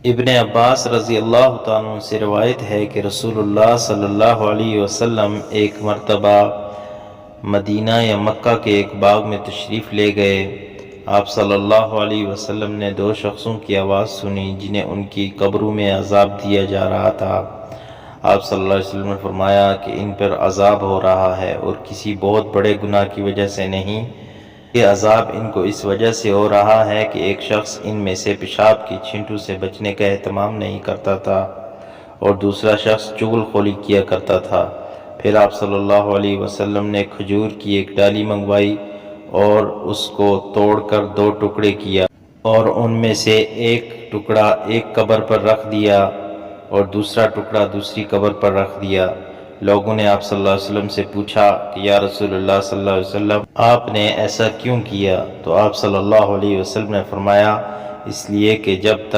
ابن عباس رضی اللہ تعالیٰ عنہ سے روایت ہے کہ رسول اللہ صلی اللہ علیہ وسلم ایک مرتبہ مدینہ یا مکہ کے ایک باغ میں تشریف لے گئے۔ آپ صلی اللہ علیہ وسلم نے دو شخصوں کی آواز سنی جنہیں ان کی قبروں میں عذاب دیا جا رہا تھا۔ آپ صلی اللہ علیہ وسلم نے فرمایا کہ ان پر عذاب ہو رہا ہے اور کسی بہت بڑے گناہ کی وجہ سے نہیں، یہ عذاب ان کو اس وجہ سے ہو رہا ہے کہ ایک شخص ان میں سے پیشاب کی چھینٹوں سے بچنے کا اہتمام نہیں کرتا تھا اور دوسرا شخص چغل خوری کیا کرتا تھا۔ پھر آپ صلی اللہ علیہ وسلم نے کھجور کی ایک ڈالی منگوائی اور اس کو توڑ کر دو ٹکڑے کیا اور ان میں سے ایک ٹکڑا ایک قبر پر رکھ دیا اور دوسرا ٹکڑا دوسری قبر پر رکھ دیا۔ لوگوں نے آپ صلی اللہ علیہ وسلم سے پوچھا کہ یا رسول اللہ صلی اللہ علیہ وسلم، آپ نے ایسا کیوں کیا؟ تو آپ صلی اللہ علیہ وسلم نے فرمایا، اس لیے کہ جب تک